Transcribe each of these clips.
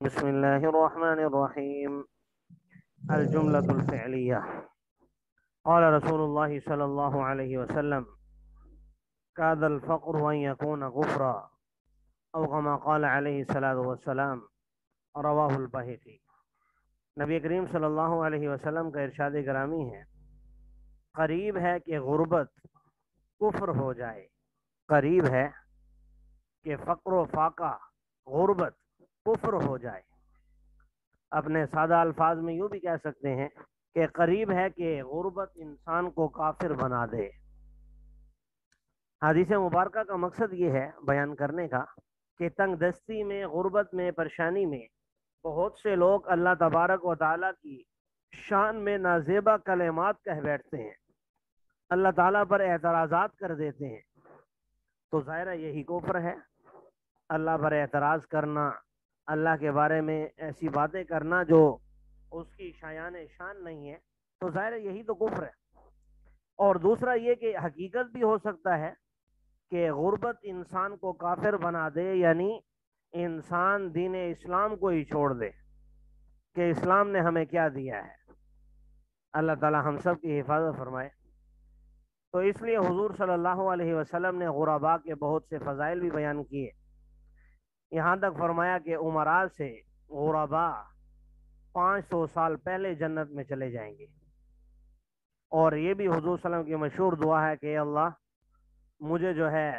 بسم الله الرحمن الرحيم. الجملة الفعلية. قال رسول الله صلى الله عليه وسلم: كاد الفقر أن يكون كفرا، أو كما قال عليه الصلاة والسلام. رواہ البیہقی۔ نبی کریم صلی اللہ علیہ وسلم کا ارشاد گرامی ہے، قریب ہے کہ غربت کفر ہو جائے، قریب ہے کہ فقر و فاقہ غربت کفر ہو جائے۔ اپنے سادہ الفاظ میں یوں بھی کہہ سکتے ہیں کہ قریب ہے کہ غربت انسان کو کافر بنا دے۔ حدیث مبارکہ کا مقصد یہ ہے بیان کرنے کا کہ تنگ دستی میں، غربت میں، پریشانی میں بہت سے لوگ اللہ تبارک و تعالیٰ کی شان میں نازیبا کلمات کہہ بیٹھتے ہیں، اللہ تعالیٰ پر اعتراضات کر دیتے ہیں، تو ظاہر یہی کفر ہے۔ اللہ پر اعتراض کرنا، اللہ کے بارے میں ایسی باتیں کرنا جو اس کی شایان شان نہیں ہے، تو ظاہر یہی تو کفر ہے۔ اور دوسرا یہ کہ حقیقت بھی ہو سکتا ہے کہ غربت انسان کو کافر بنا دے، یعنی انسان دین اسلام کو ہی چھوڑ دے کہ اسلام نے ہمیں کیا دیا ہے۔ اللہ تعالی ہم سب کی حفاظت فرمائے۔ تو اس لیے حضور صلی اللہ علیہ وسلم نے غرباء کے بہت سے فضائل بھی بیان کیے، یہاں تک فرمایا کہ عمراء سے غرباء 500 سال پہلے جنت میں چلے جائیں گے۔ اور یہ بھی حضور صلی اللہ علیہ وسلم کی مشہور دعا ہے کہ اے اللہ مجھے جو ہے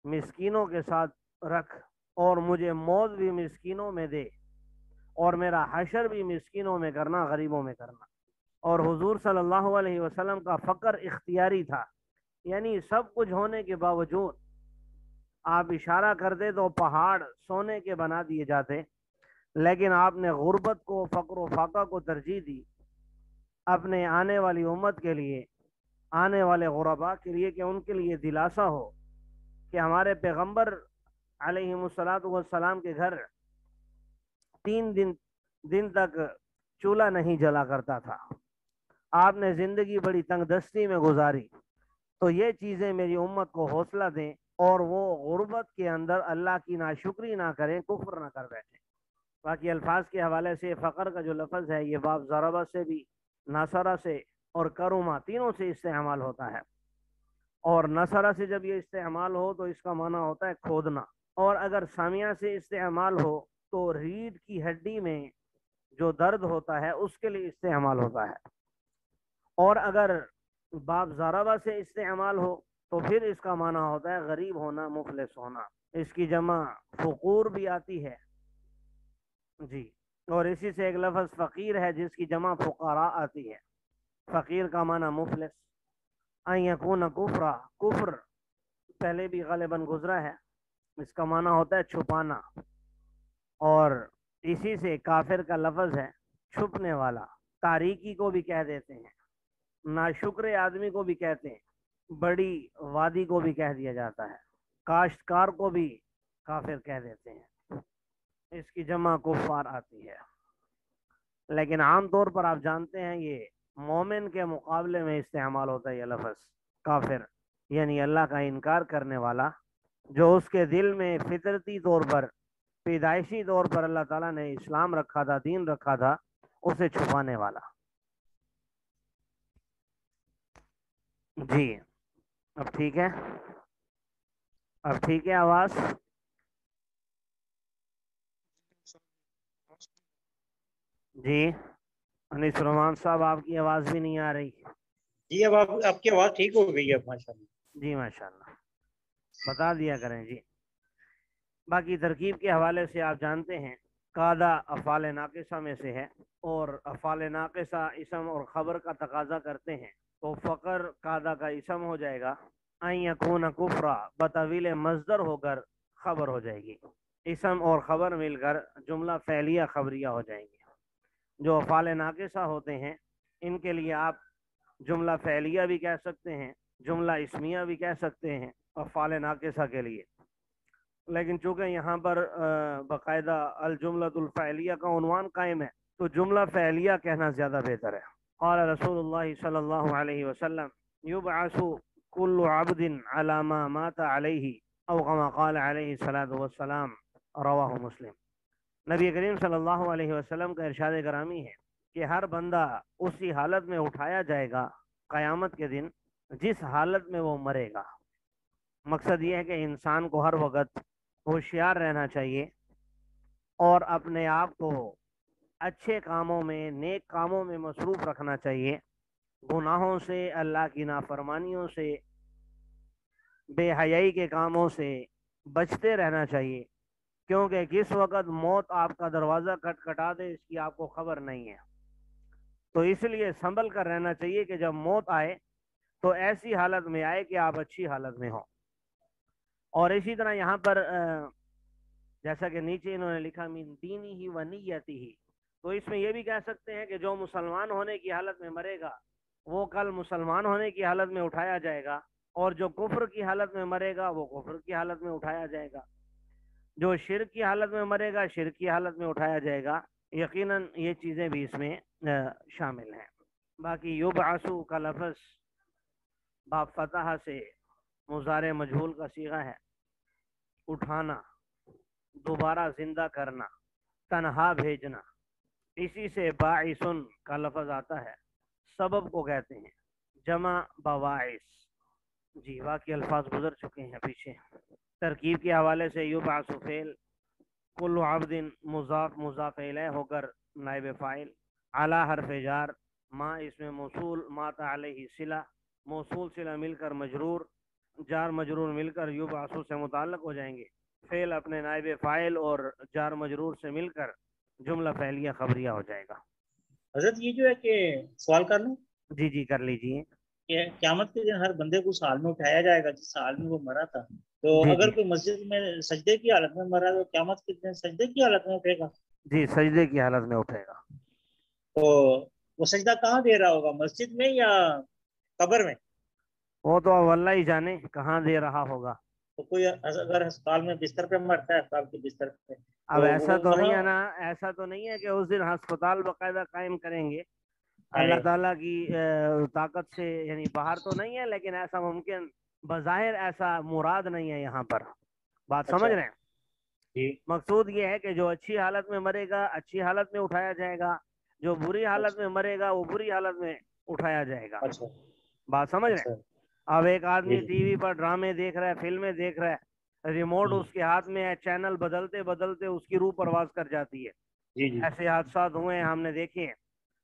مسکینوں کے ساتھ رکھ، اور مجھے موت بھی مسکینوں میں دے، اور میرا حشر بھی مسکینوں میں کرنا، غریبوں میں کرنا۔ اور حضور صلی اللہ علیہ وسلم کا فقر اختیاری تھا، یعنی سب کچھ ہونے کے باوجود آپ اشارہ کرتے تو پہاڑ سونے کے بنا دیے جاتے، لیکن آپ نے غربت کو، فقر و فاقہ کو ترجیح دی اپنے آنے والی امت کے لیے، آنے والے غرباء کے لیے، کہ ان کے لیے دلاسا ہو کہ ہمارے پیغمبر علیہ الصلوۃ والسلام کے گھر 3 دن تک چولہا نہیں جلا کرتا تھا، آپ نے زندگی بڑی تنگ دستی میں گزاری، تو یہ چیزیں میری امت کو حوصلہ دیں اور وہ غربت کے اندر اللہ کی ناشکری نہ کریں، کفر نہ کر بیٹھیں۔ باقی الفاظ کے حوالے سے فقر کا جو لفظ ہے یہ باب ضربہ سے بھی، ناصرہ سے اور کرما تینوں سے استعمال ہوتا ہے۔ اور نصرہ سے جب یہ استعمال ہو تو اس کا معنی ہوتا ہے کھودنا، اور اگر سامیہ سے استعمال ہو تو ریڑھ کی ہڈی میں جو درد ہوتا ہے اس کے لیے استعمال ہوتا ہے۔ اور اگر باب ضربہ سے استعمال ہو تو پھر اس کا معنی ہوتا ہے غریب ہونا، مفلس ہونا۔ اس کی جمع فقور بھی آتی ہے جی، اور اسی سے ایک لفظ فقیر ہے جس کی جمع فقراء آتی ہے۔ فقیر کا معنی مفلس۔ ان یکون کفرا، کفر پہلے بھی غالباً گزرا ہے، اس کا معنی ہوتا ہے چھپانا، اور اسی سے کافر کا لفظ ہے چھپنے والا۔ تاریکی کو بھی کہہ دیتے ہیں، ناشکر آدمی کو بھی کہتے ہیں، بڑی وادی کو بھی کہہ دیا جاتا ہے، کاشتکار کو بھی کافر کہہ دیتے ہیں، اس کی جمع کفار آتی ہے۔ لیکن عام طور پر آپ جانتے ہیں یہ مومن کے مقابلے میں استعمال ہوتا ہے یہ لفظ کافر، یعنی اللہ کا انکار کرنے والا، جو اس کے دل میں فطرتی طور پر، پیدائشی طور پر اللہ تعالیٰ نے اسلام رکھا تھا، دین رکھا تھا، اسے چھپانے والا۔ جی اب ٹھیک ہے، اب ٹھیک ہے آواز؟ جی انیس رحمان صاحب آپ کی آواز بھی نہیں آ رہی۔ جی اب آپ کی آواز ٹھیک ہو گئی ہے ماشاءاللہ۔ جی ماشاءاللہ، بتا دیا کریں جی۔ باقی ترکیب کے حوالے سے آپ جانتے ہیں قادہ افعال ناقصہ میں سے ہے، اور افعال ناقصہ اسم اور خبر کا تقاضا کرتے ہیں، تو فقر قادہ کا اسم ہو جائے گا، ان یکون کفرا بطویل مصدر ہو کر خبر ہو جائے گی، اسم اور خبر مل کر جملہ فعلیہ خبریہ ہو جائیں گے۔ جو افعال ناقصہ ہوتے ہیں ان کے لیے آپ جملہ فعلیہ بھی کہہ سکتے ہیں، جملہ اسمیہ بھی کہہ سکتے ہیں افعال ناقصہ کے لیے، لیکن چونکہ یہاں پر باقاعدہ الجملۃ الفعلیہ کا عنوان قائم ہے تو جملہ فعلیہ کہنا زیادہ بہتر ہے۔ قال رسول اللہ صلی اللہ علیہ وسلم یبعث کل عبد علی ما مات علیہ، او کما قال علیہ الصلوۃ والسلام، رواہ مسلم۔ نبی کریم صلی اللہ علیہ وسلم کا ارشاد گرامی ہے کہ ہر بندہ اسی حالت میں اٹھایا جائے گا قیامت کے دن جس حالت میں وہ مرے گا۔ مقصد یہ ہے کہ انسان کو ہر وقت ہوشیار رہنا چاہیے اور اپنے آپ کو اچھے کاموں میں، نیک کاموں میں مصروف رکھنا چاہیے، گناہوں سے، اللہ کی نافرمانیوں سے، بے حیائی کے کاموں سے بچتے رہنا چاہیے، کیونکہ کس وقت موت آپ کا دروازہ کٹکھٹا دے اس کی آپ کو خبر نہیں ہے۔ تو اس لیے سنبھل کر رہنا چاہیے کہ جب موت آئے تو ایسی حالت میں آئے کہ آپ اچھی حالت میں ہوں۔ اور اسی طرح یہاں پر جیسا کہ نیچے انہوں نے لکھا من دینی ہی و نیتی ہی، تو اس میں یہ بھی کہہ سکتے ہیں کہ جو مسلمان ہونے کی حالت میں مرے گا وہ کل مسلمان ہونے کی حالت میں اٹھایا جائے گا، اور جو کفر کی حالت میں مرے گا وہ کفر کی حالت میں اٹھایا جائے گا، جو شرک کی حالت میں مرے گا شرک کی حالت میں اٹھایا جائے گا۔ یقیناً یہ چیزیں بھی اس میں شامل ہیں۔ باقی یبعثو کا لفظ باب فتح سے مضارع مجہول کا صیغہ ہے، اٹھانا، دوبارہ زندہ کرنا، تنہا بھیجنا، اسی سے باعثن کا لفظ آتا ہے، سبب کو کہتے ہیں، جمع بواعث۔ جی باقی الفاظ گزر چکے ہیں پیچھے۔ ترکیب کے حوالے سے یبعث فعل، کل عبد مضاف مضاف الیہ ہو کر نائب فاعل، اعلی حرف جار، ما اس میں موصول، ما علیہ صلہ، موصول صلہ مل کر مجرور، جار مجرور مل کر یبعث سے متعلق ہو جائیں گے، فعل اپنے نائب فاعل اور جار مجرور سے مل کر جملہ فعلیہ خبریہ ہو جائے گا۔ حضرت یہ جو ہے کہ سوال کر لوں جی جی کر لیجئے۔ کہ قیامت کے دن ہر بندے کو سال میں اٹھایا جائے گا جس سال میں وہ مرا تھا، تو جی اگر جی کوئی مسجد میں سجدے کی حالت میں مرا تو قیامت کے دن سجدے کی حالت میں اٹھے گا، جی سجدے کی حالت میں اٹھے گا۔ تو وہ سجدہ کہاں دے رہا ہوگا، مسجد میں یا قبر میں؟ وہ تو اب اللہ ہی جانے کہاں دے رہا ہوگا۔ تو کوئی اگر ہسپتال میں بستر پہ مرتا ہے، ہسپتال کے بستر پہ، اب تو ایسا وہ تو وہاں نہیں ہے نا، ایسا تو نہیں ہے کہ اس دن ہسپتال باقاعدہ قائم کریں گے اللہ آئے تعالیٰ کی طاقت سے، یعنی باہر تو نہیں ہے لیکن ایسا ممکن، بظاہر ایسا مراد نہیں ہے یہاں پر، بات سمجھ اچھا رہے ہیں۔ جی مقصود یہ ہے کہ جو اچھی حالت میں مرے گا اچھی حالت میں اٹھایا جائے گا، جو بری حالت اچھا میں مرے گا وہ بری حالت میں اٹھایا جائے گا، اچھا بات سمجھ رہے ہیں۔ اچھا اب ایک جی آدمی ٹی وی پر ڈرامے دیکھ رہا ہے، فلمیں دیکھ رہا ہے، ریموٹ اس کے ہاتھ میں ہے، چینل بدلتے بدلتے اس کی روح پرواز کر جاتی ہے، جی جی ایسے حادثات ہوئے ہیں، ہم نے دیکھے ہیں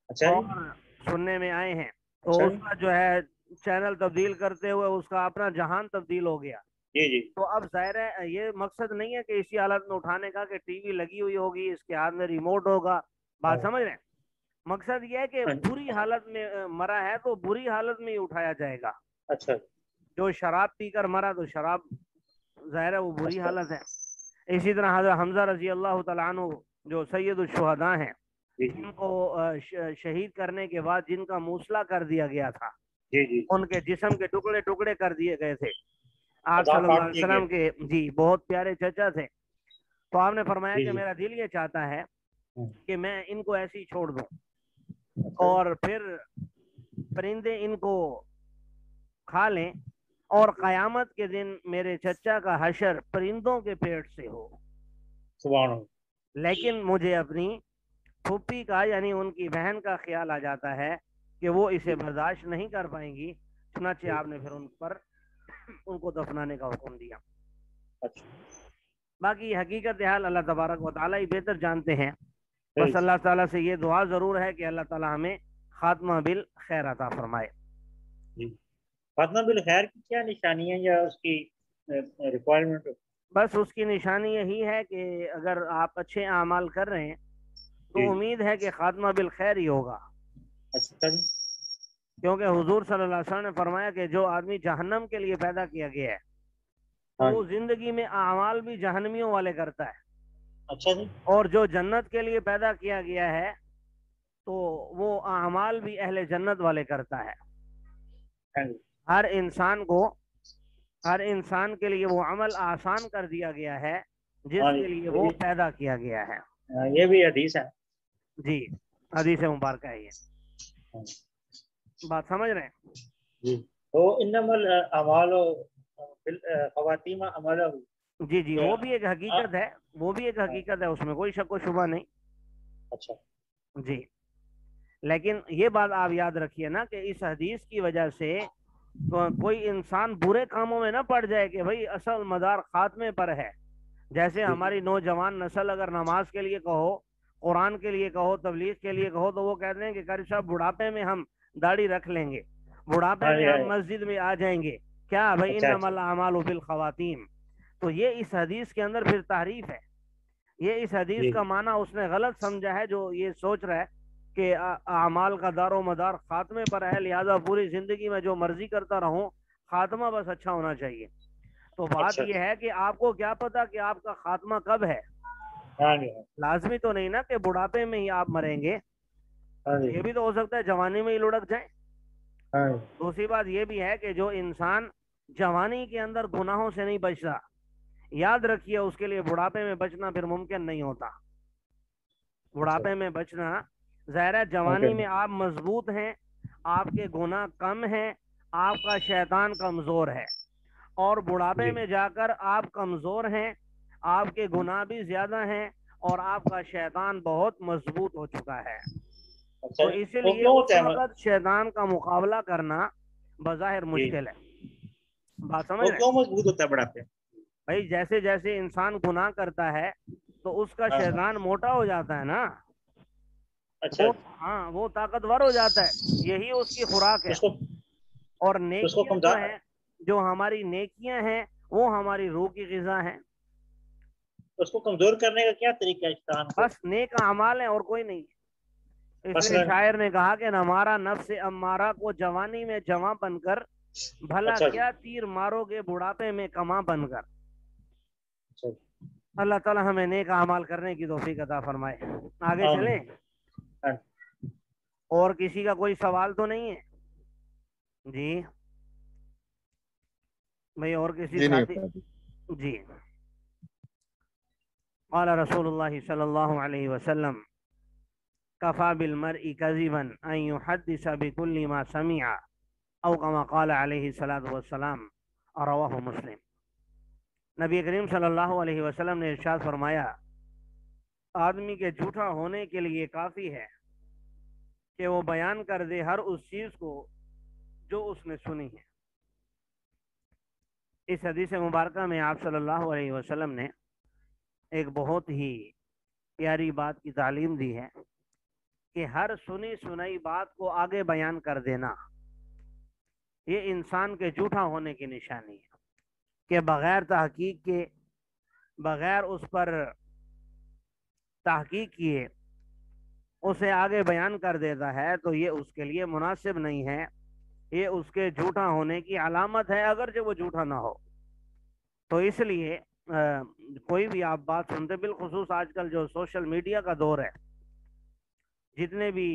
اچھا جی اور سننے میں آئے ہیں۔ تو اچھا اس جی کا جو ہے چینل تبدیل کرتے ہوئے اس کا اپنا جہان تبدیل ہو گیا۔ جی جی تو اب ظاہر ہے یہ مقصد نہیں ہے کہ اسی حالت میں اٹھانے کا کہ ٹی وی لگی ہوئی ہوگی، اس کے ہاتھ میں ریموٹ ہوگا، ہاں بات سمجھ رہے ہیں۔ مقصد یہ ہے کہ ہاں، بری حالت میں مرا ہے تو بری حالت میں ہی اٹھایا جائے گا۔ اچھا جو شراب پی کر مرا تو شراب ظاہر ہے وہ بری اچھا حالت ہے۔ اسی طرح حضرت حمزہ رضی اللہ تعالیٰ عنہ جو سید الشہداء ہیں، جی جن کو شہید کرنے کے بعد جن کا موصلہ کر دیا گیا تھا، جی جی ان کے جسم کے ٹکڑے ٹکڑے کر دیے گئے تھے آپ ادا صلی اللہ کاٹ علیہ دیے گئے وسلم کے، جی بہت پیارے چچا تھے۔ تو آپ نے فرمایا جی کہ جی میرا دل یہ چاہتا ہے ہاں، کہ میں ان کو ایسی چھوڑ دوں اچھا جی اور پھر پرندے ان کو کھا لیں اور قیامت کے دن میرے چچا کا حشر پرندوں کے پیٹ سے ہو، سبحان اللہ لیکن مجھے اپنی پھوپھی کا یعنی ان کی بہن کا خیال آ جاتا ہے کہ وہ اسے برداشت نہیں کر پائیں گی، چنانچہ آپ نے پھر ان پر ان کو دفنانے کا حکم دیا۔ اچھا باقی حقیقت حال اللہ تبارک و تعالیٰ ہی بہتر جانتے ہیں، بس صحیح اللہ تعالیٰ سے یہ دعا ضرور ہے کہ اللہ تعالیٰ ہمیں خاتمہ بالخیر عطا فرمائے۔ جی فاطمہ بالخیر کی کیا نشانی ہے یا اس کی ریکوائرمنٹ؟ بس اس کی نشانی یہی ہے کہ اگر آپ اچھے اعمال کر رہے ہیں تو جی امید ہے کہ خاتمہ بالخیر ہی ہوگا، اچھا جی کیونکہ حضور صلی اللہ علیہ وسلم نے فرمایا کہ جو آدمی جہنم کے لیے پیدا کیا گیا ہے تو ہاں وہ جی زندگی میں اعمال بھی جہنمیوں والے کرتا ہے، اچھا جی اور جو جنت کے لیے پیدا کیا گیا ہے تو وہ اعمال بھی اہل جنت والے کرتا ہے۔ ہاں جی ہر انسان کو، ہر انسان کے لیے وہ عمل آسان کر دیا گیا ہے ہاں جس جی کے لیے وہ پیدا کیا گیا ہے۔ یہ بھی حدیث ہے جی حدیث مبارکہ ہے یہ، ہاں بات سمجھ رہے ہیں۔ جی تو انما الاعمال خواتین عمل جی جی، کہ وہ بھی ایک حقیقت ہے، وہ بھی ایک حقیقت ہے، اس میں کوئی شک و شبہ نہیں. اچھا جی، لیکن یہ بات آپ یاد رکھیے نا کہ اس حدیث کی وجہ سے کوئی انسان برے کاموں میں نہ پڑ جائے کہ بھائی اصل مدار خاتمے پر ہے. جیسے جی ہماری نوجوان نسل اگر نماز کے لیے کہو، قرآن کے لیے کہو، تبلیغ کے لیے کہو، تو وہ کہتے ہیں کہ قاری صاحب بڑھاپے میں ہم داڑھی رکھ لیں گے، بڑھاپے ہاں میں جی ہاں ہم جی مسجد میں آ جائیں گے. کیا بھائی اچھا انما اچھا الاعمال بالخواتیم. تو یہ اس حدیث کے اندر پھر تحریف ہے. یہ اس حدیث جی کا معنی اس نے غلط سمجھا ہے جو یہ سوچ رہا ہے کہ اعمال کا دار و مدار خاتمے پر ہے، لہذا پوری زندگی میں جو مرضی کرتا رہوں، خاتمہ بس اچھا ہونا چاہیے. تو بات اچھا یہ اچھا ہے کہ آپ کو کیا پتا کہ آپ کا خاتمہ کب ہے. ہاں جی لازمی تو نہیں نا کہ بڑھاپے میں ہی آپ مریں گے، ہاں جی یہ بھی تو ہو سکتا ہے جوانی میں ہی لڑک جائیں. ہاں جی دوسری بات یہ بھی ہے کہ جو انسان جوانی کے اندر گناہوں سے نہیں بچتا، یاد رکھیے اس کے لیے بڑھاپے میں بچنا پھر ممکن نہیں ہوتا. اچھا بڑھاپے میں بچنا ظاہر ہے، اوکے جوانی میں آپ مضبوط ہیں، آپ کے گناہ کم ہیں، آپ کا شیطان کمزور ہے. اور بڑھاپے جی میں جا کر آپ کمزور ہیں، آپ کے گناہ بھی زیادہ ہیں، اور آپ کا شیطان بہت مضبوط ہو چکا ہے. اچھا تو جی اسی وہ لیے کیوں اس ہوتا ہے وقت شیطان کا مقابلہ کرنا بظاہر جی مشکل ہے. بات سمجھ وہ رہے کیوں ہیں؟ مضبوط ہوتا ہے بڑھاپے بھائی جیسے جیسے انسان گناہ کرتا ہے تو اس کا ہاں ہاں شیطان موٹا ہو جاتا ہے نا. اچھا وہ ہاں وہ طاقتور ہو جاتا ہے، یہی اس کی خوراک ہے. اس کو اور اس کو نیکیاں جو کمزور ہیں، جو ہماری نیکیاں ہیں، وہ ہماری روح کی غذا ہیں. اس کو کمزور کرنے کا کیا طریقہ ہے شیطان کو بس نیک اعمال ہیں اور کوئی نہیں. اس لیے مثلا شاعر نے کہا کہ ہمارا نفس امارہ کو جوانی میں جواں بن کر، بھلا اچھا جی کیا تیر مارو گے بڑھاپے میں کماں بن کر. اچھا اللہ تعالی ہمیں نیک اعمال کرنے کی توفیق عطا فرمائے. آگے چلیں. آمین ہاں اور کسی کا کوئی سوال تو نہیں ہے؟ جی بھائی، اور کسی جی نہیں ساتھی؟ ہوتا جی. جی. قال رسول اللہ صلی اللہ علیہ وسلم کفا بالمرء کذبا ان يحدث بكل ما سمع او كما قال علیہ الصلوۃ والسلام، رواہ مسلم. نبی کریم صلی اللہ علیہ وسلم نے ارشاد فرمایا، آدمی کے جھوٹا ہونے کے لیے کافی ہے کہ وہ بیان کر دے ہر اس چیز کو جو اس نے سنی ہے. اس حدیث مبارکہ میں آپ صلی اللہ علیہ وسلم نے ایک بہت ہی پیاری بات کی تعلیم دی ہے کہ ہر سنی سنائی بات کو آگے بیان کر دینا یہ انسان کے جھوٹا ہونے کی نشانی ہے، کہ بغیر تحقیق کے، بغیر اس پر تحقیق کیے اسے آگے بیان کر دیتا ہے تو یہ اس کے لیے مناسب نہیں ہے، یہ اس کے جھوٹا ہونے کی علامت ہے، اگرچہ وہ جھوٹا نہ ہو. تو اس لیے کوئی بھی آپ بات سنتے، بالخصوص آج کل جو سوشل میڈیا کا دور ہے، جتنے بھی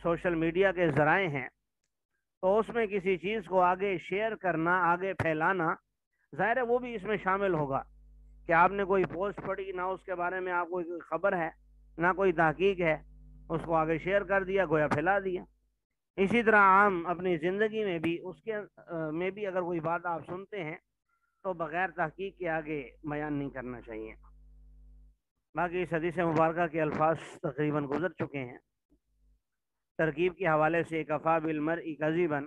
سوشل میڈیا کے ذرائع ہیں، تو اس میں کسی چیز کو آگے شیئر کرنا، آگے پھیلانا، ظاہر ہے وہ بھی اس میں شامل ہوگا کہ آپ نے کوئی پوسٹ پڑھی نہ، اس کے بارے میں آپ کو کوئی خبر ہے نہ کوئی تحقیق ہے، اس کو آگے شیئر کر دیا، گویا پھیلا دیا. اسی طرح عام اپنی زندگی میں بھی اس کے میں بھی اگر کوئی بات آپ سنتے ہیں تو بغیر تحقیق کے آگے بیان نہیں کرنا چاہیے. باقی اس حدیث مبارکہ کے الفاظ تقریباً گزر چکے ہیں. ترکیب کے حوالے سے کفا بالمرء کذبا،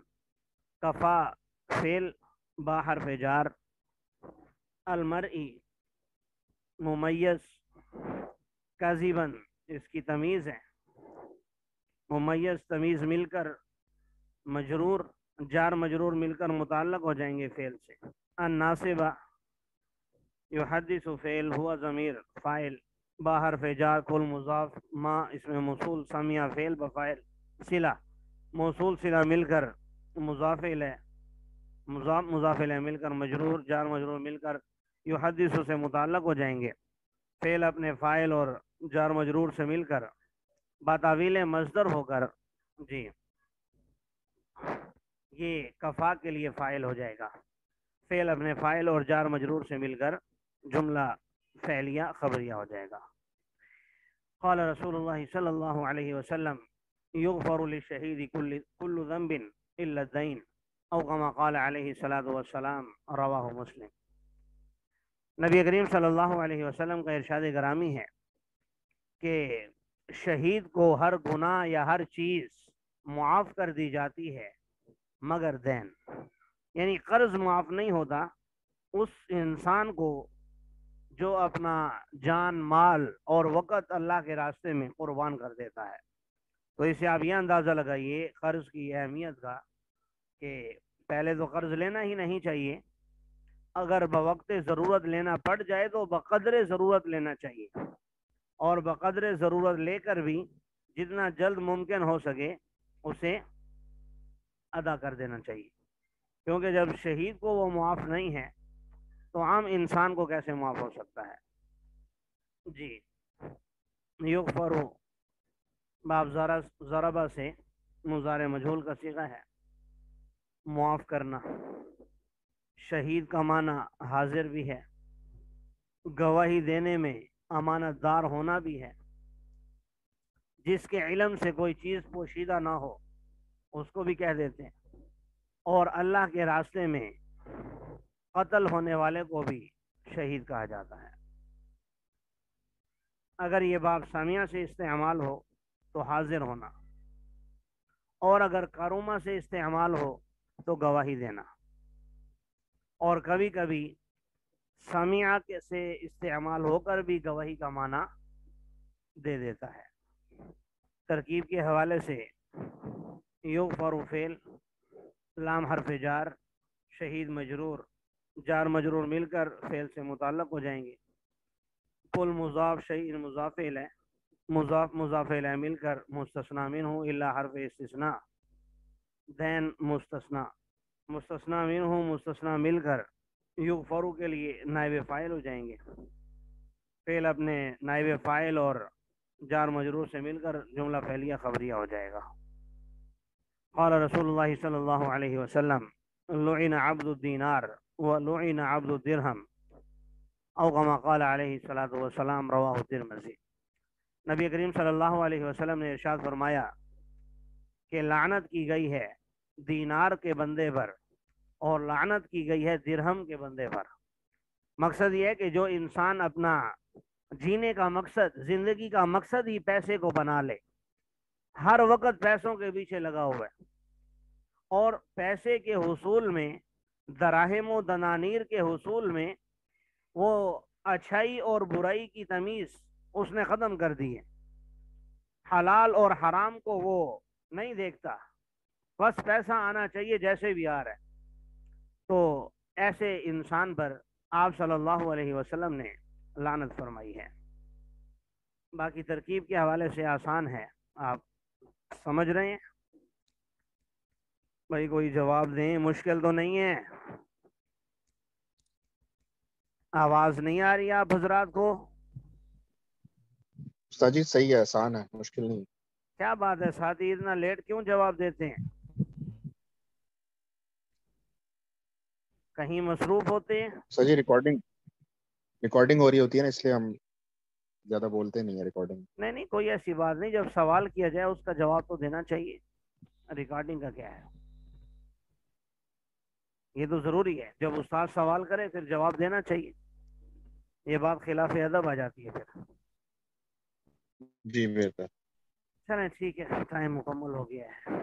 کفا فعل با حرف جار، المرء ممیز، کذبا اس کی تمیز ہے، ممیز تمیز مل کر مجرور، جار مجرور مل کر متعلق ہو جائیں گے فعل سے. الناصبہ یحدث فعل ہوا ضمیر فاعل، با حرف جار کل مضاف، ما اس میں موصول، سمیع فعل بفاعل، صلہ موصول صلہ مل کر مضاف الیہ، مضاف الیہ مل کر مجرور، جار مجرور مل کر یحدث سے متعلق ہو جائیں گے. فعل اپنے فاعل اور جار مجرور سے مل کر بتاویل مصدر ہو کر جی یہ کفا کے لیے فاعل ہو جائے گا. فعل اپنے فاعل اور جار مجرور سے مل کر جملہ فعلیہ خبریہ ہو جائے گا. قال رسول اللہ صلی اللہ علیہ وسلم یغفر للشہید کل ذنب الا الدین او کما قال علیہ الصلوۃ والسلام، رواہ مسلم. نبی کریم صلی اللہ علیہ وسلم کا ارشاد گرامی ہے کہ شہید کو ہر گناہ یا ہر چیز معاف کر دی جاتی ہے مگر دین، یعنی قرض معاف نہیں ہوتا اس انسان کو جو اپنا جان مال اور وقت اللہ کے راستے میں قربان کر دیتا ہے۔ تو اس سے آپ یہ اندازہ لگائیے قرض کی اہمیت کا کہ پہلے تو قرض لینا ہی نہیں چاہیے، اگر بوقت ضرورت لینا پڑ جائے تو بقدر ضرورت لینا چاہیے، اور بقدر ضرورت لے کر بھی جتنا جلد ممکن ہو سکے اسے ادا کر دینا چاہیے، کیونکہ جب شہید کو وہ معاف نہیں ہے تو عام انسان کو کیسے معاف ہو سکتا ہے۔ جی، یغفر باب ضربہ سے مضارع مجہول کا صیغہ ہے، معاف کرنا۔ شہید کا معنی حاضر بھی ہے، گواہی دینے میں امانت دار ہونا بھی ہے، جس کے علم سے کوئی چیز پوشیدہ نہ ہو اس کو بھی کہہ دیتے ہیں، اور اللہ کے راستے میں قتل ہونے والے کو بھی شہید کہا جاتا ہے۔ اگر یہ باب سامیہ سے استعمال ہو تو حاضر ہونا، اور اگر کرومہ سے استعمال ہو تو گواہی دینا، اور کبھی کبھی سامیہ سے استعمال ہو کر بھی گواہی کا معنی دے دیتا ہے۔ ترکیب کے حوالے سے یغفر فعل، لام حرف جار، شہید مجرور، جار مجرور مل کر فعل سے متعلق ہو جائیں گے۔ کل مضاف شہید مضاف ہے، مضاف مضاف ہے مل کر مستثنا منہ الا حرف استثناء، دین مستثنا، مستثنا منہ مستثنا مل کر یغفرو کے لیے نائب فاعل ہو جائیں گے۔ فعل اپنے نائب فاعل اور جار مجرور سے مل کر جملہ فعلیہ خبریہ ہو جائے گا۔ قال رسول اللہ صلی اللہ علیہ وسلم لعن عبد الدینار ولعن عبد الدرہم او کما قال علیہ الصلوۃ والسلام، رواہ الترمذی۔ نبی کریم صلی اللہ علیہ وسلم نے ارشاد فرمایا کہ لعنت کی گئی ہے دینار کے بندے پر اور لعنت کی گئی ہے درہم کے بندے پر۔ مقصد یہ ہے کہ جو انسان اپنا جینے کا مقصد، زندگی کا مقصد ہی پیسے کو بنا لے، ہر وقت پیسوں کے پیچھے لگا ہوا ہے، اور پیسے کے حصول میں، دراہم و دنانیر کے حصول میں وہ اچھائی اور برائی کی تمیز اس نے ختم کر دی ہے، حلال اور حرام کو وہ نہیں دیکھتا، بس پیسہ آنا چاہیے جیسے بھی آ رہا ہے۔ تو ایسے انسان پر آپ صلی اللہ علیہ وسلم نے لعنت فرمائی ہے۔ باقی ترکیب کے حوالے سے آسان ہے، آپ سمجھ رہے ہیں بھائی؟ کوئی جواب دیں، مشکل تو نہیں ہے؟ آواز نہیں آ رہی آپ حضرات کو؟ استاد جی صحیح ہے، آسان ہے، مشکل نہیں۔ کیا بات ہے ساتھی، اتنا لیٹ کیوں جواب دیتے ہیں؟ کہیں مصروف ہوتے ہیں؟ استاد جی ریکارڈنگ ہو رہی ہوتی ہے نا، اس لیے ہم زیادہ بولتے نہیں ہیں ریکارڈنگ۔ نہیں نہیں، کوئی ایسی بات نہیں، جب سوال کیا جائے اس کا جواب تو دینا چاہیے، ریکارڈنگ کا کیا ہے؟ یہ تو ضروری ہے، جب استاد سوال کرے پھر جواب دینا چاہیے، یہ بات خلاف ادب آ جاتی ہے پھر۔ جی بہتر۔ چلیں ٹھیک ہے، ٹائم مکمل ہو گیا ہے۔